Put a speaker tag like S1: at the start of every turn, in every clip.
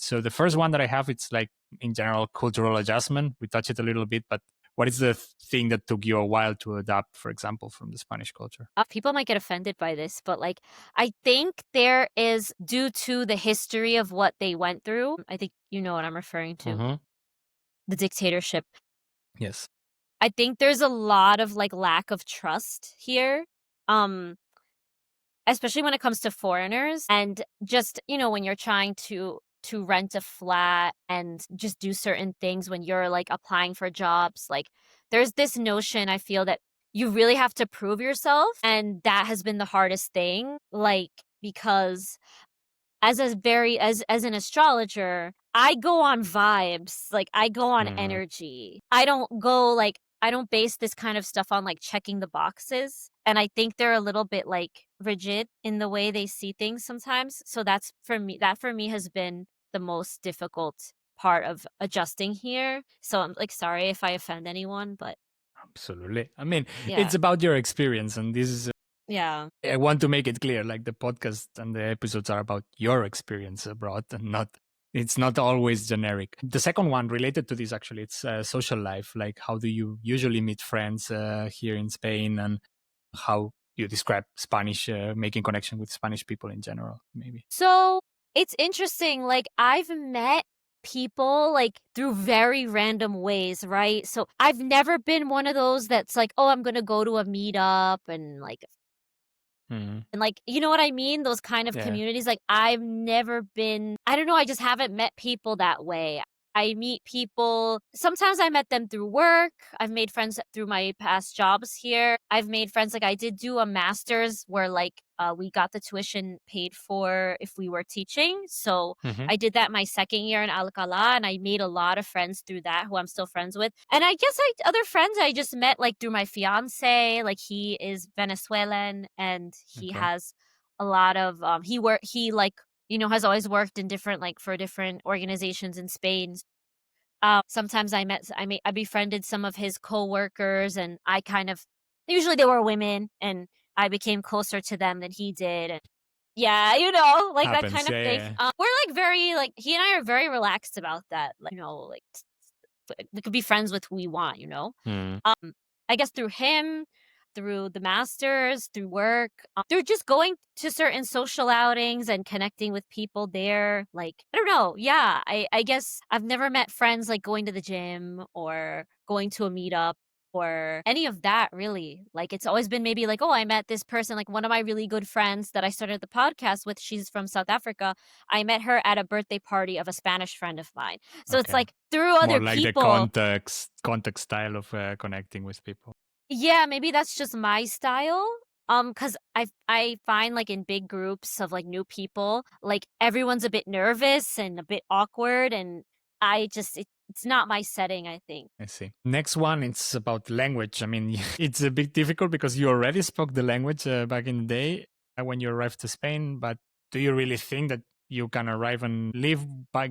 S1: So the first one that I have, it's like in general cultural adjustment. We touched it a little bit, but what is the thing that took you a while to adapt, for example, from the Spanish culture?
S2: People might get offended by this, but like, I think there is, due to the history of what they went through, I think you know what I'm referring to,
S1: Mm-hmm.
S2: the dictatorship.
S1: Yes.
S2: I think there's a lot of like lack of trust here. Um, especially when it comes to foreigners, and just, you know, when you're trying to rent a flat and just do certain things when you're like applying for jobs, like there's this notion, I feel, that you really have to prove yourself, and that has been the hardest thing, like, because as an astrologer, I go on vibes, like I go on
S1: Mm-hmm.
S2: energy. I don't base this kind of stuff on like checking the boxes. And I think they're a little bit like rigid in the way they see things sometimes. So that for me has been the most difficult part of adjusting here. So I'm like sorry if I offend anyone, but
S1: Absolutely. I mean,
S2: yeah.
S1: it's about your experience, and this is.
S2: Yeah.
S1: I want to make it clear, like the podcast and the episodes are about your experience abroad, and not. It's not always generic. The second one related to this, actually, it's social life. Like, how do you usually meet friends here in Spain, and how you describe Spanish, making connection with Spanish people in general, maybe?
S2: So it's interesting. Like, I've met people like through very random ways, right? So I've never been one of those that's like, oh, I'm gonna go to a meetup
S1: Mm-hmm.
S2: and like, you know what I mean? Those kind of
S1: Yeah.
S2: communities. Like, I've never been, I don't know, I just haven't met people that way. I meet people, sometimes I met them through work. I've made friends through my past jobs here. I've made friends, like, I did do a master's where, like, we got the tuition paid for if we were teaching. So
S1: Mm-hmm.
S2: I did that my second year in Alcalá, and I made a lot of friends through that who I'm still friends with. And I guess other friends I just met like through my fiance. Like, he is Venezuelan, and he
S1: Okay.
S2: has a lot of he like, you know, has always worked in different, like, for different organizations in Spain. Sometimes I befriended some of his coworkers, and I kind of, usually they were women, and I became closer to them than he did. And yeah, you know, like that
S1: Happens.
S2: kind of
S1: Yeah.
S2: thing.
S1: Yeah.
S2: We're like very, like, he and I are very relaxed about that. Like, you know, like we could be friends with who we want, you know?
S1: Mm.
S2: I guess through him, through the masters, through work, through just going to certain social outings and connecting with people there. Like, I don't know. Yeah, I guess I've never met friends like going to the gym or going to a meetup or any of that, really. Like, it's always been maybe like, oh, I met this person, like one of my really good friends that I started the podcast with. She's from South Africa. I met her at a birthday party of a Spanish friend of mine. So it's
S1: Okay.
S2: like through
S1: More
S2: other
S1: like the
S2: people.
S1: context style of connecting with people.
S2: Yeah, maybe that's just my style. Cause I find like in big groups of like new people, like everyone's a bit nervous and a bit awkward, and it's not my setting, I think.
S1: I see. Next one, it's about language. I mean, it's a bit difficult because you already spoke the language back in the day when you arrived to Spain. But do you really think that you can arrive and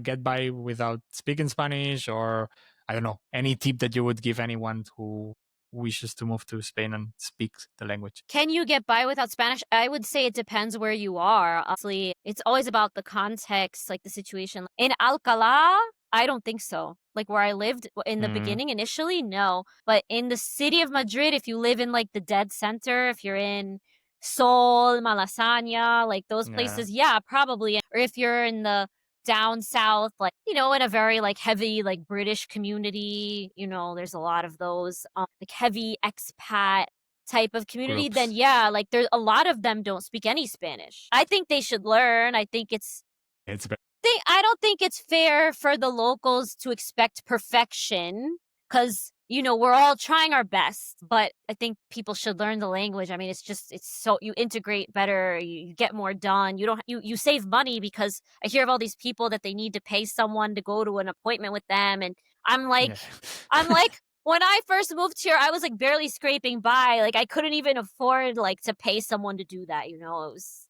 S1: get by without speaking Spanish? Or, I don't know, any tip that you would give anyone who wishes to move to Spain and speak the language?
S2: Can you get by without Spanish? I would say it depends where you are. Obviously, it's always about the context, like the situation. In Alcalá, I don't think so. Like where I lived in the
S1: Mm,
S2: beginning, initially, no. But in the city of Madrid, if you live in like the dead center, if you're in Sol, Malasaña, like those
S1: yeah,
S2: places, yeah, probably. Or if you're in the down south, like, you know, in a very like heavy like British community, you know, there's a lot of those like heavy expat type of community, then
S1: groups.
S2: yeah, like there's a lot of them don't speak any Spanish. I think they should learn. I think
S1: It's very,
S2: I don't think it's fair for the locals to expect perfection, because, you know, we're all trying our best, but I think people should learn the language. I mean, it's so you integrate better, you get more done. You don't you save money, because I hear of all these people that they need to pay someone to go to an appointment with them, and I'm
S1: yeah.
S2: like I'm like when I first moved here, I was like barely scraping by. Like, I couldn't even afford like to pay someone to do that, you know. It was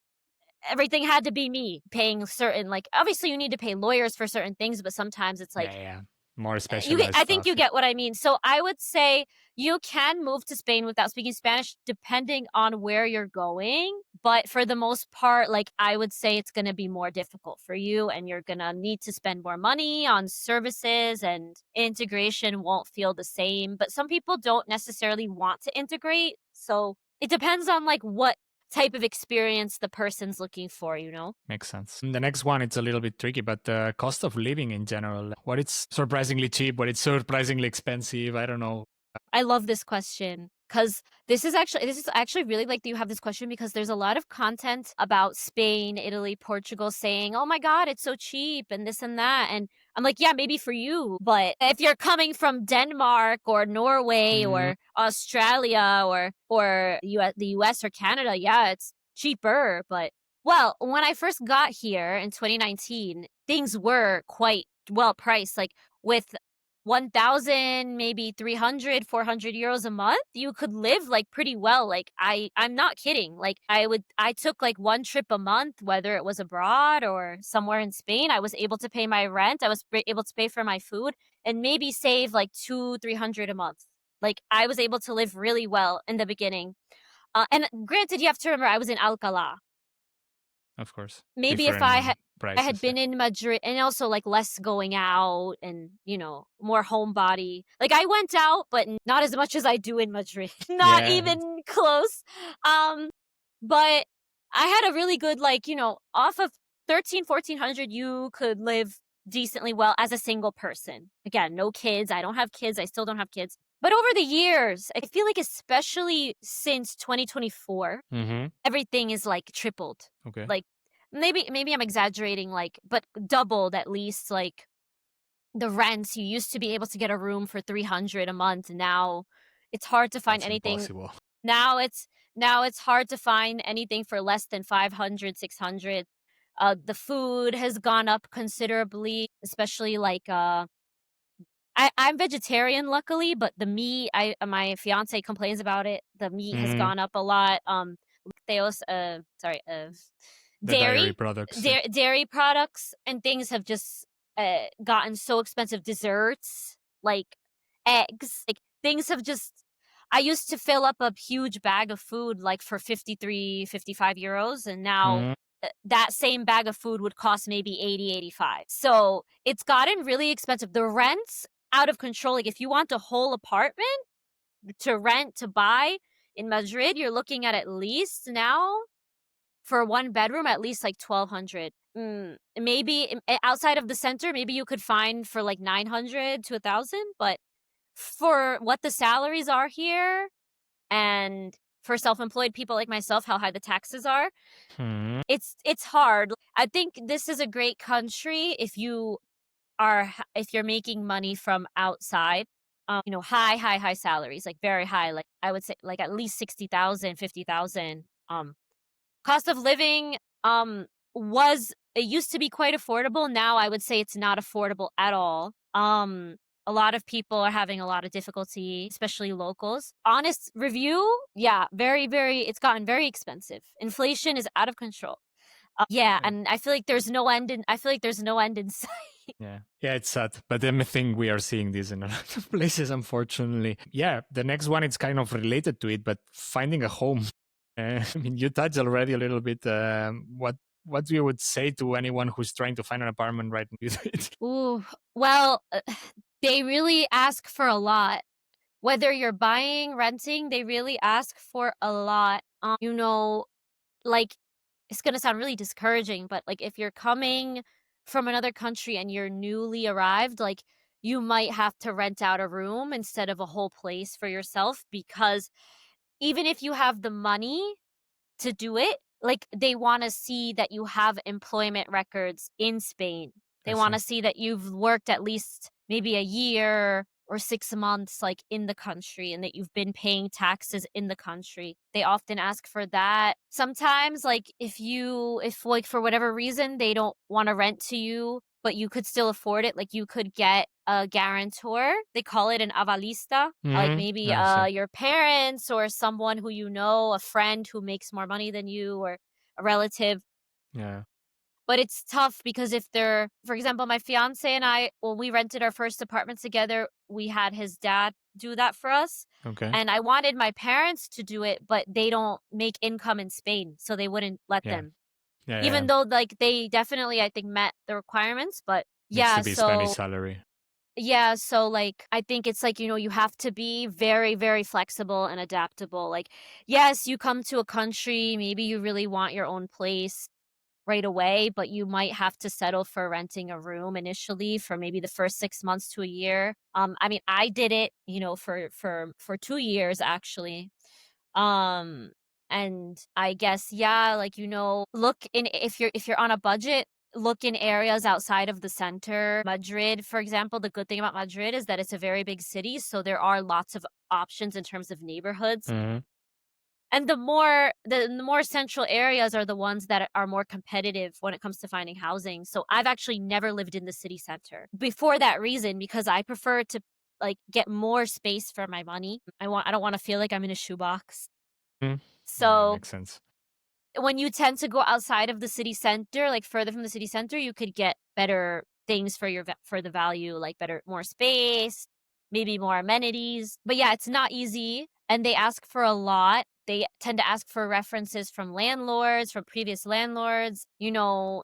S2: Everything had to be me paying certain, like, obviously you need to pay lawyers for certain things, but sometimes it's
S1: Yeah,
S2: like
S1: yeah. More
S2: I
S1: specialized
S2: think you
S1: stuff.
S2: get what I mean. So I would say you can move to Spain without speaking Spanish depending on where you're going, but for the most part, like, I would say it's gonna be more difficult for you, and you're gonna need to spend more money on services, and integration won't feel the same, but some people don't necessarily want to integrate, so it depends on, like, what type of experience the person's looking for, you know?
S1: Makes sense. The next one, it's a little bit tricky, but the cost of living in general, what it's surprisingly cheap, what it's surprisingly expensive. I don't know.
S2: I love this question because this is actually really like that you have this question because there's a lot of content about Spain, Italy, Portugal saying, "Oh my god, it's so cheap," and this and that, and I'm like, "Yeah, maybe for you, but if you're coming from Denmark or Norway
S1: Mhm.
S2: or Australia or the US or Canada, yeah, it's cheaper, but well, when I first got here in 2019, things were quite well priced, like with 1,000, maybe 300, 400 euros a month, you could live, like, pretty well, like, I'm not kidding, like, I took, like, 1 trip a month, whether it was abroad or somewhere in Spain, I was able to pay my rent, I was able to pay for my food, and maybe save, like, 2, 300 a month. Like, I was able to live really well in the beginning. And granted, you have to remember I was in Alcalá.
S1: Of course.
S2: Maybe if
S1: Different
S2: I had
S1: prices. Yeah.
S2: been in Madrid and also, like, less going out and, more homebody. Like, I went out, but not as much as I do in Madrid. Not
S1: Yeah.
S2: even close. Um, but I had a really good, like, off of 1,300, 1,400, you could live decently well as a single person. Again, no kids. I don't have kids. I still don't have kids. But over the years, I feel like especially since 2024,
S1: Hmm.
S2: everything is, like, tripled.
S1: Okay.
S2: Like, maybe I'm exaggerating, like, but doubled at least, like, the rents. You used to be able to get a room for 300 a month, now it's hard to find
S1: That's
S2: anything.
S1: impossible.
S2: Now it's hard to find anything for less than 500, 600. The food has gone up considerably, especially, like, I'm vegetarian, luckily, but the meat, I my fiance complains about it. The meat has
S1: Hmm.
S2: gone up a lot. Lactose, sorry,
S1: The dairy
S2: dairy,
S1: products.
S2: dairy products and things have just gotten so expensive. Desserts, like eggs, like things have just. I used to fill up a huge bag of food like for 53, 55 euros, and now
S1: Hmm.
S2: that same bag of food would cost maybe 80, 85. So it's gotten really expensive. The rents out of control. Like if you want a whole apartment to rent, to buy in Madrid, you're looking at least now for one bedroom, at least like 1,200. Maybe outside of the center, maybe you could find for like 900 to 1,000. But for what the salaries are here and for self-employed people like myself, how high the taxes are,
S1: Hmm.
S2: it's hard. I think this is a great country if you're making money from outside, high salaries, like very high, like I would say like at least 60,000, 50,000. Cost of living, it used to be quite affordable. Now I would say it's not affordable at all. A lot of people are having a lot of difficulty, especially locals. Honest review, yeah, very, very, it's gotten very expensive. Inflation is out of control. Yeah, and I feel like there's no end in sight.
S1: Yeah. Yeah, it's sad. But I think we are seeing this in a lot of places, unfortunately. Yeah, the next one is kind of related to it, but finding a home. I mean, you touched already a little bit. What you would say to anyone who's trying to find an apartment right now?
S2: Ooh, well, they really ask for a lot. Whether you're buying, renting, they really ask for a lot. Like, it's gonna sound really discouraging, but, like, if you're coming from another country and you're newly arrived, like, you might have to rent out a room instead of a whole place for yourself because even if you have the money to do it, like, they wanna see that you have employment records in Spain.
S1: I
S2: They
S1: see.
S2: wanna see that you've worked at least maybe a year or 6 months, like, in the country and that you've been paying taxes in the country. They often ask for that. Sometimes, like, if, like, for whatever reason, they don't wanna rent to you, but you could still afford it, like, you could get a guarantor. They call it an avalista, like
S1: Hmm.
S2: maybe,
S1: I see.
S2: your parents or someone who you know, a friend who makes more money than you or a relative.
S1: Yeah.
S2: But it's tough because if they're for example, my fiancé and I, when we rented our first apartment together, we had his dad do that for us,
S1: Okay.
S2: and I wanted my parents to do it, but they don't make income in Spain, so they wouldn't let
S1: Yeah.
S2: them.
S1: Yeah. Yeah.
S2: Even
S1: Yeah.
S2: though, like, they definitely, I think, met the requirements, but
S1: Needs
S2: yeah,
S1: to be Spanish
S2: so
S1: salary.
S2: yeah, so, like, I think it's like, you have to be very, very flexible and adaptable. Like, yes, you come to a country, maybe you really want your own place right away, but you might have to settle for renting a room initially for maybe the first 6 months to a year. I mean, I did it, for 2 years actually. Um, and I guess, yeah, like, look in if you're on a budget, look in areas outside of the center. Madrid, for example, the good thing about Madrid is that it's a very big city, so there are lots of options in terms of neighborhoods.
S1: Hmm.
S2: And the more central areas are the ones that are more competitive when it comes to finding housing. So I've actually never lived in the city center before that reason because I prefer to like get more space for my money. I don't want to feel like I'm in a shoebox.
S1: Yeah,
S2: So
S1: makes sense.
S2: when you tend to go outside of the city center, like further from the city center, you could get better things for for the value, like more space, maybe more amenities. But yeah, it's not easy, and they ask for a lot. They tend to ask for references from landlords, from previous landlords,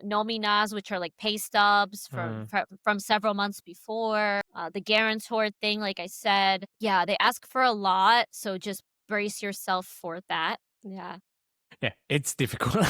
S2: nominas, which are like pay stubs from
S1: Mm.
S2: from several months before. The guarantor thing, like I said, yeah, they ask for a lot, so just brace yourself for that. Yeah.
S1: Yeah, it's difficult.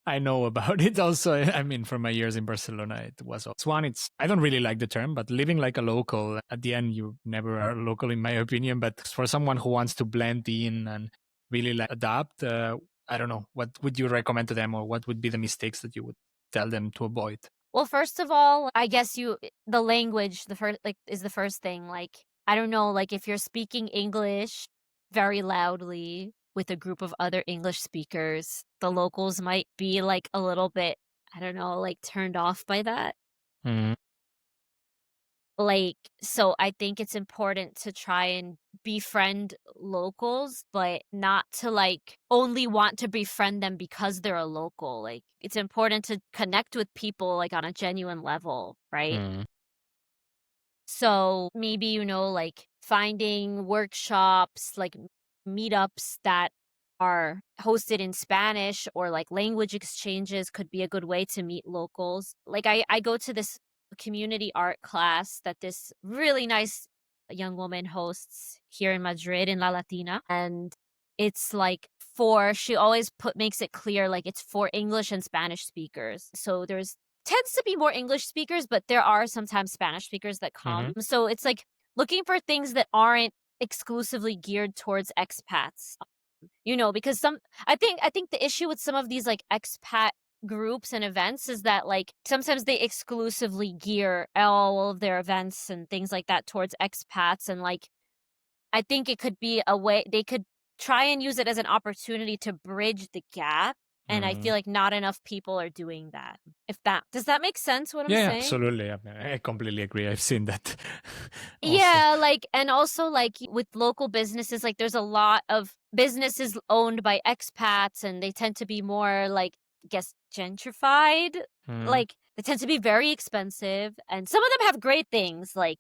S1: I know about it also. I mean, from my years in Barcelona, it was it's one. It's I don't really like the term, but living like a local. At the end, you never are local, in my opinion. But for someone who wants to blend in and really like adapt, I don't know. What would you recommend to them, or what would be the mistakes that you would tell them to avoid?
S2: Well, first of all, I guess the language, the first like is the first thing. Like, I don't know, like if you're speaking English very loudly with a group of other English speakers, the locals might be like a little bit, I don't know, like turned off by that.
S1: Mm.
S2: Like, so I think it's important to try and befriend locals, but not to like only want to befriend them because they're a local. Like, it's important to connect with people like on a genuine level, right?
S1: Mm.
S2: So maybe, like finding workshops, like meetups that are hosted in Spanish or like language exchanges could be a good way to meet locals. Like I go to this community art class that this really nice young woman hosts here in Madrid in La Latina. And it's like she always makes it clear like it's for English and Spanish speakers. So there's tends to be more English speakers, but there are sometimes Spanish speakers that
S1: Hmm.
S2: come. So it's like looking for things that aren't exclusively geared towards expats. Because I think the issue with some of these like expat groups and events is that like sometimes they exclusively gear all of their events and things like that towards expats and like I think it could be a way they could try and use it as an opportunity to bridge the gap, and I
S1: Mm.
S2: feel like not enough people are doing that. If that does that make sense what I'm
S1: Yeah,
S2: saying?
S1: absolutely. I completely agree. I've seen that also.
S2: Yeah, like and also like with local businesses, like there's a lot of businesses owned by expats and they tend to be more like I guess gentrified.
S1: Mm.
S2: Like they tend to be very expensive and some of them have great things like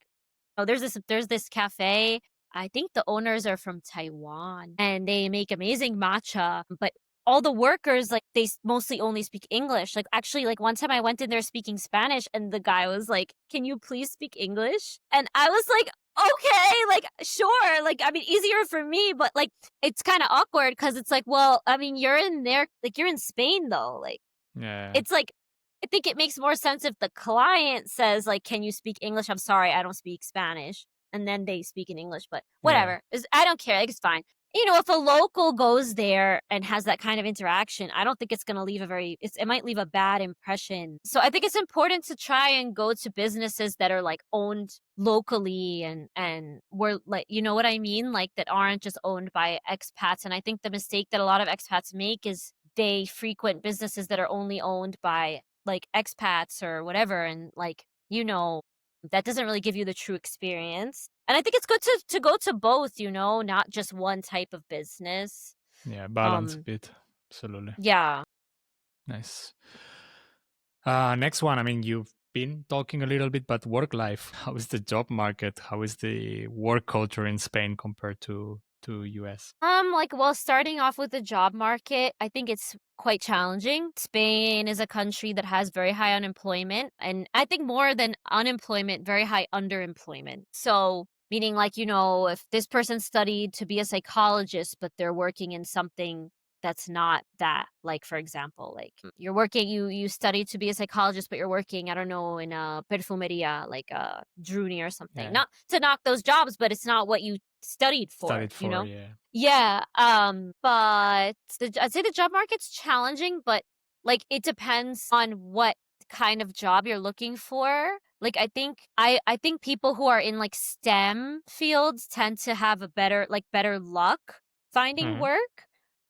S2: there's this cafe. I think the owners are from Taiwan and they make amazing matcha, but all the workers like mostly only speak English. Like actually like one time I went in there speaking Spanish and the guy was like, "Can you please speak English?" And I was like, "Okay, like sure." Like I mean easier for me, but like it's kind of awkward cuz it's like, "Well, I mean you're in there like you're in Spain though." Like
S1: Yeah.
S2: it's like I think it makes more sense if the client says like, "Can you speak English? I'm sorry, I don't speak Spanish." And then they speak in English, but
S1: Yeah.
S2: whatever. I don't care. Like, it's fine. If a local goes there and has that kind of interaction, I don't think it's going to leave it might leave a bad impression. So I think it's important to try and go to businesses that are like owned locally and were like, you know what I mean? Like that aren't just owned by expats. And I think the mistake that a lot of expats make is they frequent businesses that are only owned by like expats or whatever. And like, that doesn't really give you the true experience. And I think it's good to go to both, not just one type of business.
S1: Yeah, balance a
S2: Um,
S1: bit. Absolutely.
S2: yeah.
S1: Nice. Next one. I mean, you've been talking a little bit, but work life. How is the job market? How is the work culture in Spain compared to US?
S2: Like, well, starting off with the job market, I think it's quite challenging. Spain is a country that has very high unemployment, and I think more than unemployment, very high underemployment. So, meaning like, if this person studied to be a psychologist, but they're working in something that's not that, like for example, like you're working you studied to be a psychologist, but you're working, I don't know, in a perfumeria, like a Druni or something.
S1: Yeah,
S2: Not to knock those jobs, but it's not what you studied for,
S1: studied for, yeah.
S2: Yeah, but I'd say the job market's challenging, but, like, it depends on what kind of job you're looking for. Like, I think people who are in, like, STEM fields tend to have a better luck finding
S1: Hmm.
S2: work,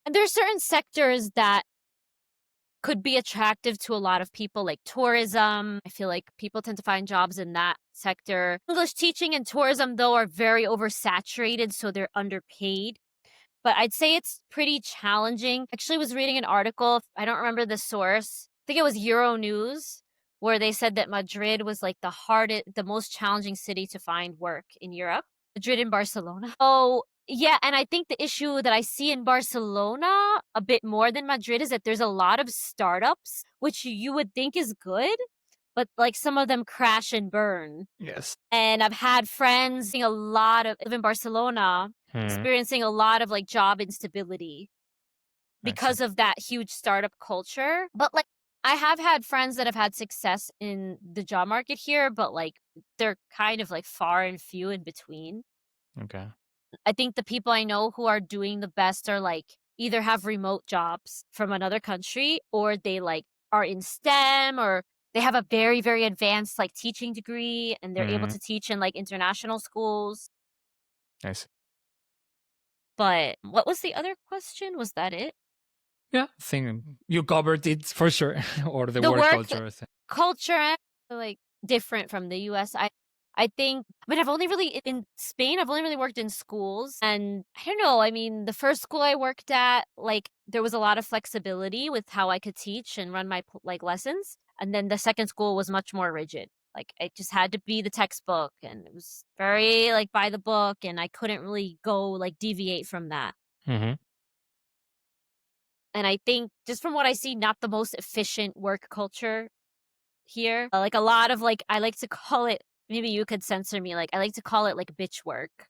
S2: and there are certain sectors that could be attractive to a lot of people, like tourism. I feel like people tend to find jobs in that sector. English teaching and tourism, though, are very oversaturated, so they're underpaid. But I'd say it's pretty challenging. Actually, was reading an article, I don't remember the source. I think it was Euronews, where they said that Madrid was like the most challenging city to find work in Europe. Madrid and Barcelona. Oh, yeah, and I think the issue that I see in Barcelona a bit more than Madrid is that there's a lot of startups, which you would think is good, but like some of them crash and burn.
S1: Yes.
S2: And I've had friends a lot of live in Barcelona,
S1: Hmm.
S2: experiencing a lot of like job instability
S1: I see.
S2: because of that huge startup culture. But like I have had friends that have had success in the job market here, but like they're kind of like far and few in between.
S1: Okay.
S2: I think the people I know who are doing the best are like either have remote jobs from another country, or they like are in STEM, or they have a very, very advanced like teaching degree and they're able
S1: Hmm.
S2: to teach in like international schools.
S1: I see.
S2: But what was the other question? Was that it?
S1: Yeah, I think you covered it for sure, or the
S2: The
S1: work
S2: work
S1: culture thing.
S2: culture, like, different from the US. I think, but I've only really in Spain, I've only really worked in schools, and I don't know, I mean, the first school I worked at, like, there was a lot of flexibility with how I could teach and run my like, lessons, and then the second school was much more rigid. Like, it just had to be the textbook, and it was very, like, by the book, and I couldn't really go, like, deviate from that.
S1: Hmm.
S2: And I think just from what I see, not the most efficient work culture here. Like a lot of like I like to call it, maybe you could censor me, like I like to call it like bitch work.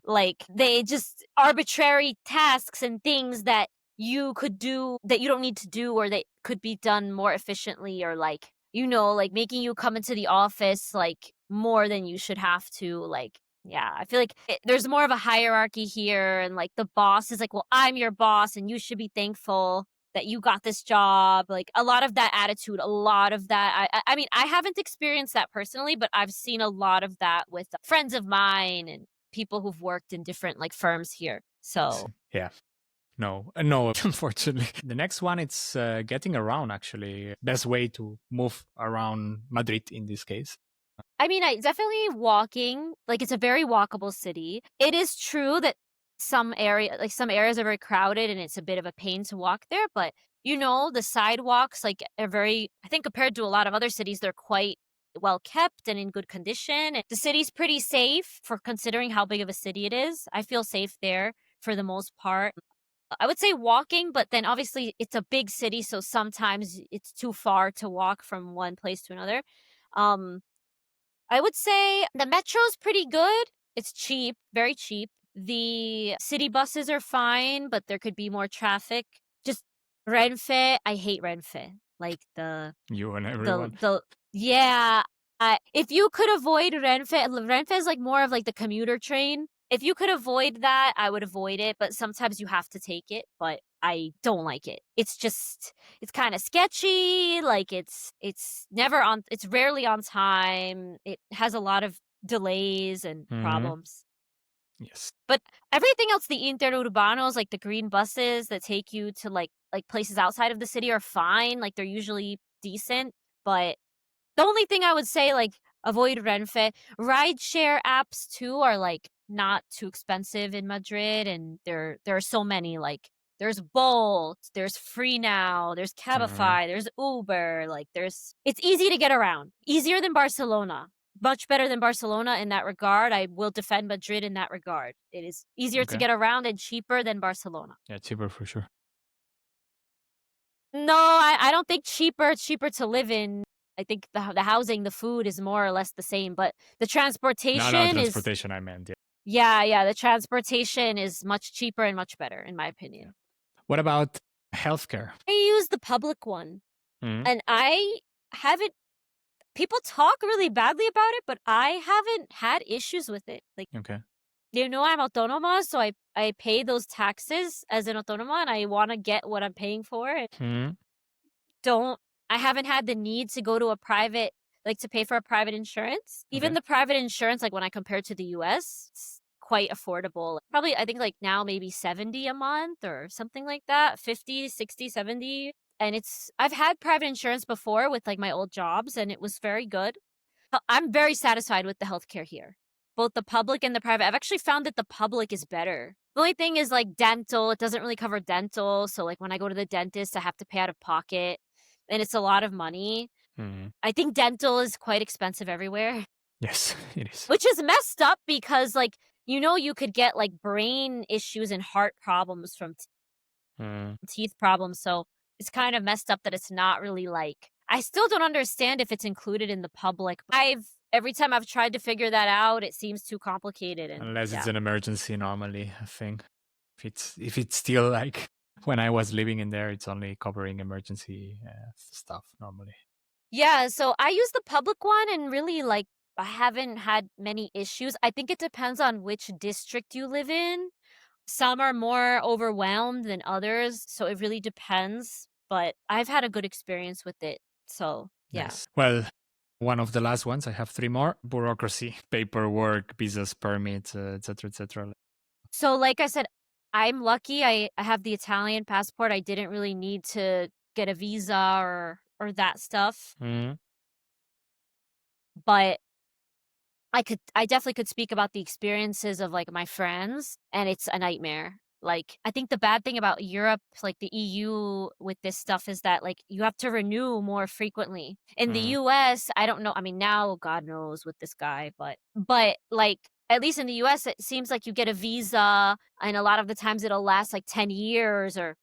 S2: Like they just arbitrary tasks and things that you could do that you don't need to do, or that could be done more efficiently, or like like making you come into the office like more than you should have to, like yeah, I feel like there's more of a hierarchy here, and like the boss is like, well, I'm your boss and you should be thankful that you got this job, like a lot of that attitude, a lot of that. I mean, I haven't experienced that personally, but I've seen a lot of that with friends of mine and people who've worked in different like firms here. So,
S1: Yeah. No, no, unfortunately. The next one, it's getting around, actually. Best way to move around Madrid in this case.
S2: I mean, I definitely walking, like it's a very walkable city. It is true that some areas are very crowded and it's a bit of a pain to walk there, but the sidewalks like are very, I think compared to a lot of other cities, they're quite well kept and in good condition. And the city's pretty safe for considering how big of a city it is. I feel safe there for the most part. I would say walking, but then obviously it's a big city, so sometimes it's too far to walk from one place to another. Um, I would say the metro's pretty good. It's cheap, very cheap. The city buses are fine, but there could be more traffic. Just Renfe, I hate Renfe. Like
S1: You and
S2: the
S1: everyone.
S2: the yeah. If you could avoid Renfe is like more of like the commuter train. If you could avoid that, I would avoid it, but sometimes you have to take it, but I don't like it. It's kind of sketchy, like it's rarely on time. It has a lot of delays and
S1: Hmm.
S2: problems.
S1: Yes.
S2: But everything else, the interurbanos, like the green buses that take you to like places outside of the city are fine. Like they're usually decent, but the only thing I would say, like, avoid Renfe. Rideshare apps too are like not too expensive in Madrid, and there are so many. Like, There's Bolt, there's Free Now, there's
S1: Mhm.
S2: Cabify, there's Uber, like it's easy to get around. Easier than Barcelona. Much better than Barcelona in that regard. I will defend Madrid in that regard. It is easier to
S1: Okay.
S2: get around and cheaper than Barcelona.
S1: Yeah, cheaper for sure.
S2: No, I don't think cheaper. It's cheaper to live in. I think the housing, the food is more or less the same, but the
S1: No,
S2: transportation is
S1: transportation I meant. Yeah.
S2: yeah, the transportation is much cheaper and much better in my
S1: Yeah.
S2: opinion.
S1: What about healthcare?
S2: I use the public one,
S1: Mhm.
S2: and I haven't people talk really badly about it, but I haven't had issues with it. Like,
S1: Okay.
S2: I'm autónoma, so I pay those taxes as an autónoma, and I wanna get what I'm paying for, and
S1: Mhm.
S2: don't I haven't had the need to go to a private like, to pay for a private insurance. Even
S1: Okay.
S2: the private insurance, like, when I compare it to the US, it's quite affordable. Probably, I think, like, now maybe 70 a month or something like that, 50, 60, 70. And I've had private insurance before with, like, my old jobs, and it was very good. I'm very satisfied with the healthcare here, both the public and the private. I've actually found that the public is better. The only thing is, like, dental, it doesn't really cover dental, so, like, when I go to the dentist, I have to pay out of pocket, and it's a lot of money.
S1: Mhm.
S2: I think dental is quite expensive everywhere,
S1: Yes, it is.
S2: which is messed up because, like, you could get, like, brain issues and heart problems from
S1: Mhm.
S2: teeth problems, so it's kind of messed up that it's not really, like I still don't understand if it's included in the public. Every time I've tried to figure that out, it seems too complicated and
S1: Unless it's
S2: yeah.
S1: an emergency normally, I think. If it's still like when I was living in there, it's only covering emergency stuff normally.
S2: Yeah, so I use the public one and really, like, I haven't had many issues. I think it depends on which district you live in. Some are more overwhelmed than others, so it really depends, but I've had a good experience with it. So, yeah.
S1: Nice. Well, one of the last ones, I have three more. Bureaucracy, paperwork, visas, permits, etc., etc.
S2: So, like I said, I'm lucky. I have the Italian passport. I didn't really need to get a visa or that stuff,
S1: Mm,
S2: but I definitely could speak about the experiences of, like, my friends, and it's a nightmare. Like, I think the bad thing about Europe, like the EU with this stuff is that, like, you have to renew more frequently. In the
S1: mm,
S2: US, I don't know, I mean, now God knows with this guy, but, like, at least in the US, it seems like you get a visa, and a lot of the times it'll last, like, 10 years or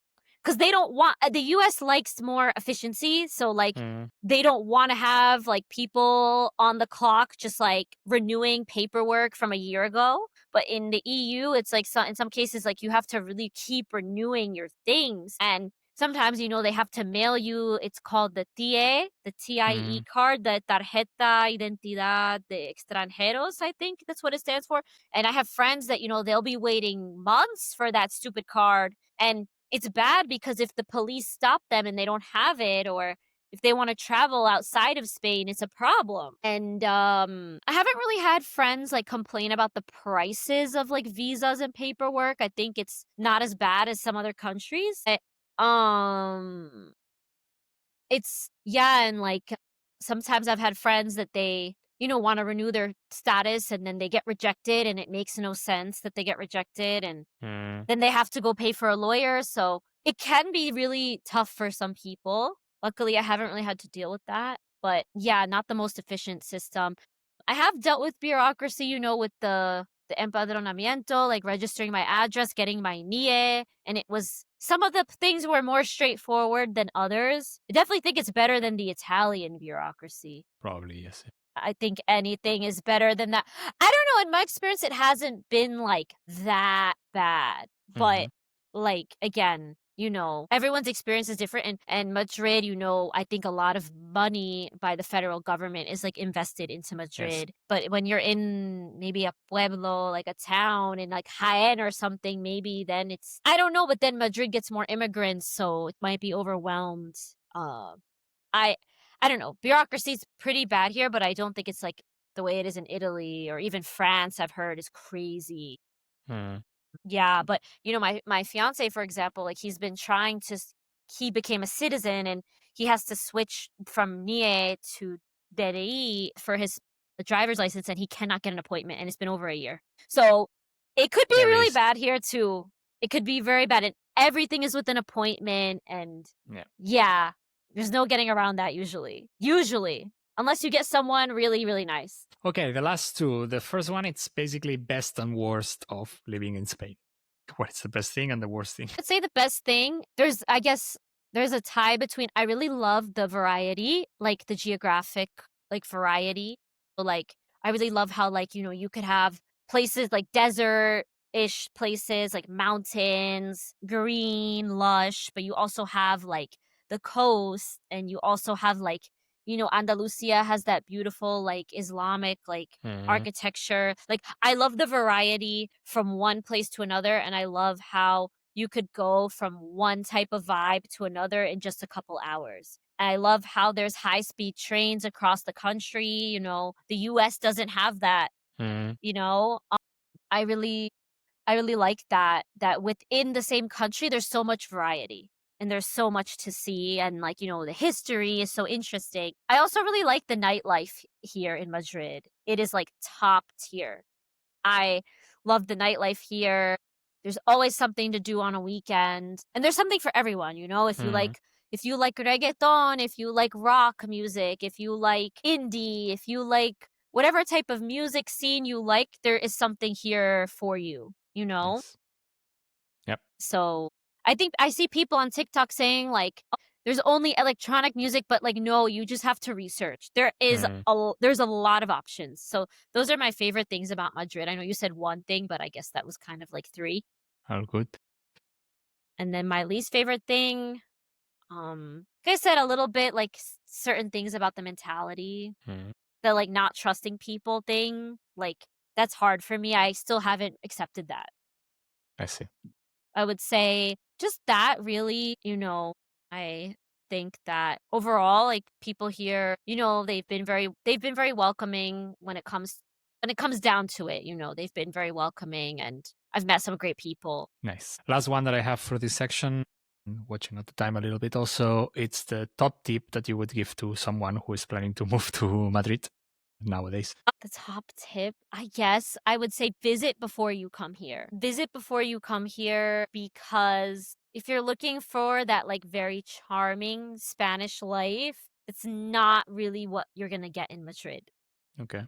S2: because they don't want the US likes more efficiency, so, like,
S1: mm,
S2: they don't wanna have, like, people on the clock just, like, renewing paperwork from a year ago, but in the EU, it's, like, in some cases, like, you have to really keep renewing your things, and sometimes, they have to mail you it's called the TIE, the TIE
S1: mm,
S2: card, the Tarjeta Identidad de Extranjeros, I think that's what it stands for, and I have friends that, they'll be waiting months for that stupid card, and it's bad because if the police stop them and they don't have it or if they wanna travel outside of Spain, it's a problem, and, I haven't really had friends, like, complain about the prices of, like, visas and paperwork. I think it's not as bad as some other countries. Um, it's yeah, and, like, sometimes I've had friends that they, wanna renew their status, and then they get rejected, and it makes no sense that they get rejected, and
S1: mm.
S2: then they have to go pay for a lawyer, so it can be really tough for some people. Luckily, I haven't really had to deal with that, but yeah, not the most efficient system. I have dealt with bureaucracy, with the empadronamiento, like registering my address, getting my NIE, and it was some of the things were more straightforward than others. I definitely think it's better than the Italian bureaucracy.
S1: Probably yes.
S2: I think anything is better than that. I don't know, in my experience, it hasn't been, like, that bad, but,
S1: Mhm.
S2: like, again, everyone's experience is different, and Madrid, I think a lot of money by the federal government is, like, invested into
S1: Yes.
S2: Madrid, but when you're in maybe a pueblo, like a town in, like, Jaén or something, maybe then it's I don't know, but then Madrid gets more immigrants, so it might be overwhelmed, I I don't know. Bureaucracy's pretty bad here, but I don't think it's like the way it is in Italy or even France, I've heard is crazy.
S1: Mm,
S2: Yeah, but my fiance, for example, like he's been trying to he became a citizen and he has to switch from NIE to DRI for his driver's license and he cannot get an appointment and it's been over a year. So it could be
S1: there
S2: really
S1: is.
S2: bad here too. It could be very bad. everything is with an appointment, and
S1: Yeah.
S2: yeah, there's no getting around that usually. Usually, unless you get someone really, really nice.
S1: Okay, the last two. The first one, it's basically best and worst of living in Spain. What's the best thing and the worst thing?
S2: I'd say the best thing, I guess there's a tie between I really love the variety, like the geographic like variety. So, like I really love how like, you could have places like desert-ish places, like mountains, green, lush, but you also have like the coast, and you also have like, Andalusia has that beautiful like Islamic like
S1: Mhm.
S2: architecture. Like I love the variety from one place to another, and I love how you could go from one type of vibe to another in just a couple hours. And I love how there's high-speed trains across the country. The US doesn't have that,
S1: Mhm.
S2: you know? I really I really like that within the same country there's so much variety, and there's so much to see, and like, the history is so interesting. I also really like the nightlife here in Madrid. It is like top tier. I love the nightlife here. There's always something to do on a weekend, and there's something for everyone,
S1: Mhm.
S2: If you like reggaeton, if you like rock music, if you like indie, if you like whatever type of music scene you like, there is something here for you.
S1: Nice. Yep.
S2: So, I think I see people on TikTok saying like, "Oh, there's only electronic music," but like, no, you just have to research.
S1: Mhm.
S2: There's a lot of options. So, those are my favorite things about Madrid. I know you said one thing, but I guess that was kind of like three.
S1: All good.
S2: And then my least favorite thing, like I said a little bit like certain things about the mentality,
S1: Mhm.
S2: the like not trusting people thing, like that's hard for me. I still haven't accepted that.
S1: I see.
S2: I would say just that really, I think that overall, like people here, they've been very welcoming when it comes down to it, they've been very welcoming, and I've met some great people.
S1: Nice. Last one that I have for this section, watching at the time a little bit also, it's the top tip that you would give to someone who is planning to move to Madrid nowadays.
S2: The top tip, I guess I would say visit before you come here. Visit before you come here, because if you're looking for that like very charming Spanish life, it's not really what you're going to get in Madrid.
S1: Okay.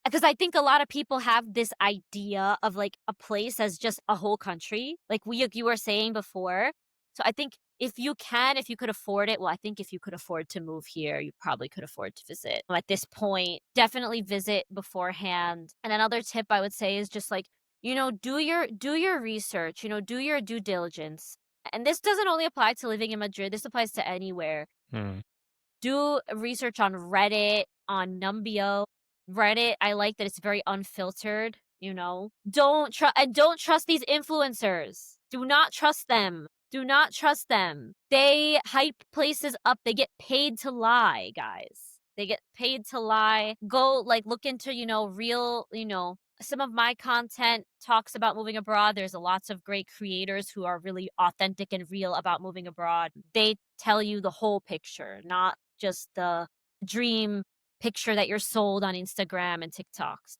S2: Because I think a lot of people have this idea of like a place as just a whole country, like you were saying before. So I think if you could afford it, well, I think if you could afford to move here, you probably could afford to visit. At this point, definitely visit beforehand. And another tip I would say is just like, do your research, do your due diligence. And this doesn't only apply to living in Madrid, this applies to anywhere.
S1: Mm.
S2: Do research on Reddit, on Numbeo. Reddit, I like that it's very unfiltered, Don't trust these influencers. Do not trust them. Do not trust them. They hype places up. They get paid to lie, guys. They get paid to lie. Go like look into, real, some of my content talks about moving abroad. There's lots of great creators who are really authentic and real about moving abroad. They tell you the whole picture, not just the dream picture that you're sold on Instagram and TikToks.